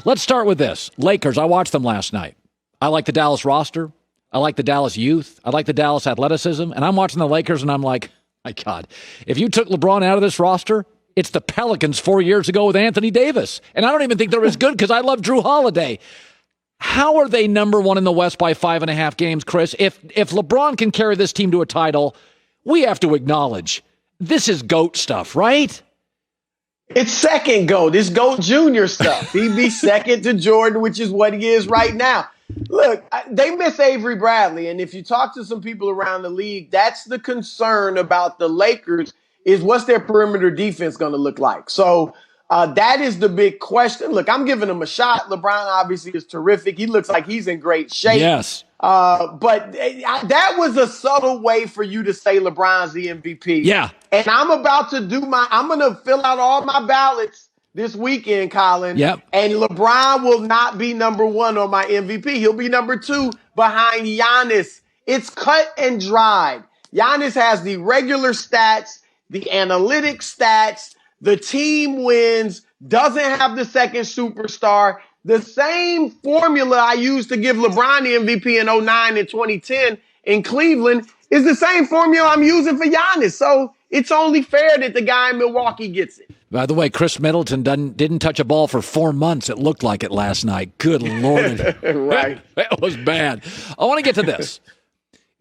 Let's start with this. Lakers, I watched them last night. I like the Dallas roster. I like the Dallas youth. I like the Dallas athleticism. And I'm watching the Lakers, and I'm like, my God, if you took LeBron out of this roster, it's the Pelicans 4 years ago with Anthony Davis. And I don't even think they're as good because I love Drew Holiday. How are they number one in the West by 5.5 games, Chris? If LeBron can carry this team to a title, we have to acknowledge this is GOAT stuff, right? It's second GOAT. It's GOAT Junior stuff. He'd be second to Jordan, which is what he is right now. Look, they miss Avery Bradley, and if you talk to some people around the league, that's the concern about the Lakers is what's their perimeter defense going to look like. So that is the big question. Look, I'm giving him a shot. LeBron obviously is terrific. He looks like he's in great shape. Yes. But that was a subtle way for you to say LeBron's the MVP. Yeah. And I'm about to I'm going to fill out all my ballots this weekend, Colin. Yep. And LeBron will not be number one on my MVP. He'll be number two behind Giannis. It's cut and dried. Giannis has the regular stats, the analytic stats, the team wins, doesn't have the second superstar. The same formula I used to give LeBron the MVP in 2009 and 2010 in Cleveland is the same formula I'm using for Giannis. So it's only fair that the guy in Milwaukee gets it. By the way, Chris Middleton didn't touch a ball for 4 months. It looked like it last night. Good Lord. Right. That was bad. I want to get to this.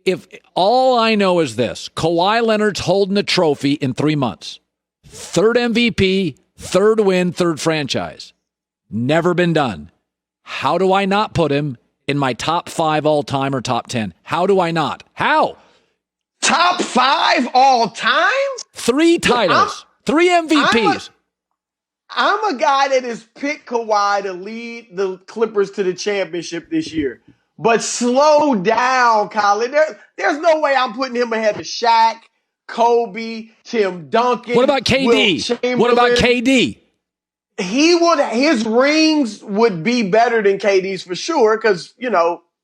If all I know is this, Kawhi Leonard's holding the trophy in 3 months. Third MVP, third win, third franchise. Never been done. How do I not put him in my top 5 all time or top 10? How do I not? How? Top 5 all time? 3 titles. 3 MVPs. I'm a guy that has picked Kawhi to lead the Clippers to the championship this year. But slow down, Colin. There's no way I'm putting him ahead of Shaq, Kobe, Tim Duncan. What about KD? What about KD? His rings would be better than KD's for sure because,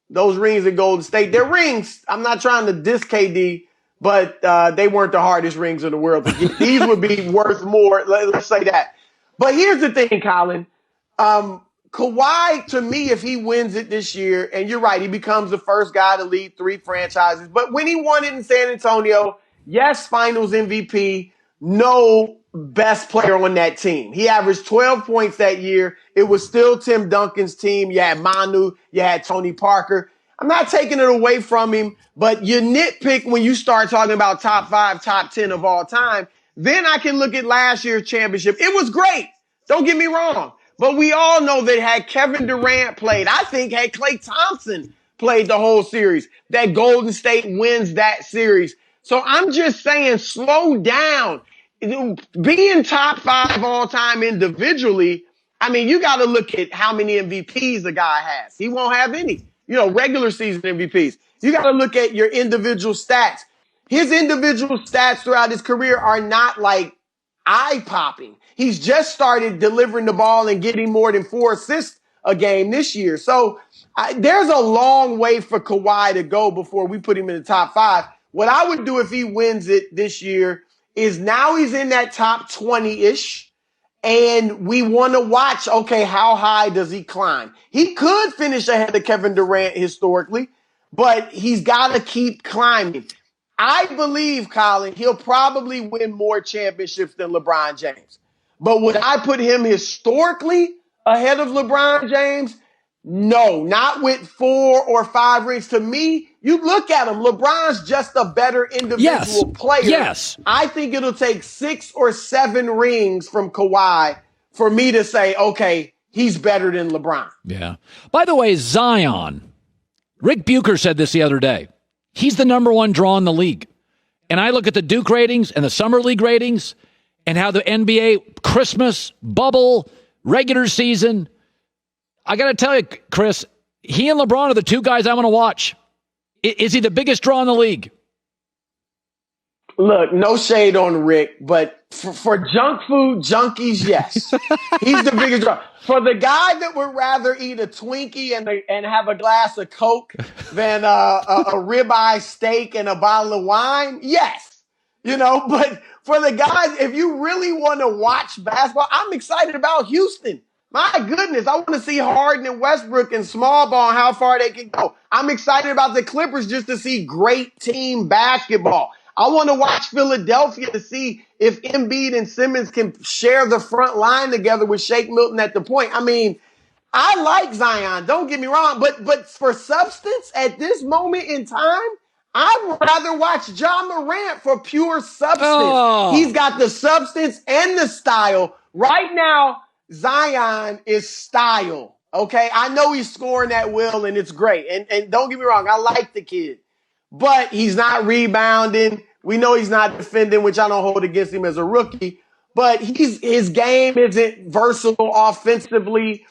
those rings at Golden State, they're rings. I'm not trying to diss KD, but they weren't the hardest rings in the world to get. These would be worth more. Let's say that. But here's the thing, Colin. Kawhi, to me, if he wins it this year, and you're right, he becomes the first guy to lead 3 franchises. But when he won it in San Antonio, yes, finals MVP, no best player on that team. He averaged 12 points that year. It was still Tim Duncan's team. You had Manu, you had Tony Parker. I'm not taking it away from him, but you nitpick when you start talking about top 5, top 10 of all time. Then I can look at last year's championship. It was great. Don't get me wrong. But we all know that had Kevin Durant played, I think had Klay Thompson played the whole series, that Golden State wins that series. So I'm just saying, slow down. Being top 5 all time individually, I mean, you got to look at how many MVPs the guy has. He won't have any, regular season MVPs. You got to look at your individual stats. His individual stats throughout his career are not like eye-popping. He's just started delivering the ball and getting more than 4 assists a game this year. So there's a long way for Kawhi to go before we put him in the top 5. What I would do if he wins it this year is now he's in that top 20-ish, and we want to watch, okay, how high does he climb? He could finish ahead of Kevin Durant historically, but he's got to keep climbing. I believe, Colin, he'll probably win more championships than LeBron James. But would I put him historically ahead of LeBron James? No, not with 4 or 5 rings. To me, you look at him, LeBron's just a better individual player. Yes. I think it'll take 6 or 7 rings from Kawhi for me to say, okay, he's better than LeBron. Yeah. By the way, Zion, Rick Bucher said this the other day. He's the number 1 draw in the league. And I look at the Duke ratings and the Summer League ratings and how the NBA Christmas, bubble, regular season. I got to tell you, Chris, he and LeBron are the 2 guys I want to watch. Is he the biggest draw in the league? Look, no shade on Rick, but for junk food junkies, yes. He's the biggest draw. For the guy that would rather eat a Twinkie and have a glass of Coke than a ribeye steak and a bottle of wine, yes. But for the guys, if you really want to watch basketball, I'm excited about Houston. My goodness, I want to see Harden and Westbrook and small ball and how far they can go. I'm excited about the Clippers just to see great team basketball. I want to watch Philadelphia to see if Embiid and Simmons can share the front line together with Shake Milton at the point. I mean, I like Zion, don't get me wrong, but for substance at this moment in time, I'd rather watch Ja Morant for pure substance. Oh. He's got the substance and the style. Right now, Zion is style, okay? I know he's scoring at will, and it's great. And don't get me wrong, I like the kid. But he's not rebounding. We know he's not defending, which I don't hold against him as a rookie. But his game isn't versatile offensively.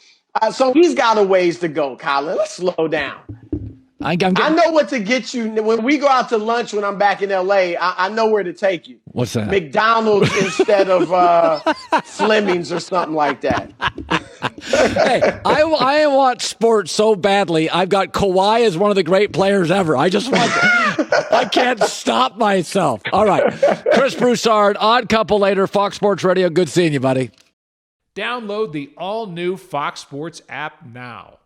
So he's got a ways to go, Colin. Let's slow down. I know what to get you. When we go out to lunch when I'm back in L.A., I know where to take you. What's that? McDonald's instead of Fleming's or something like that. Hey, I want sports so badly. I've got Kawhi as one of the great players ever. I just want I can't stop myself. All right. Chris Broussard, Odd Couple later, Fox Sports Radio. Good seeing you, buddy. Download the all-new Fox Sports app now.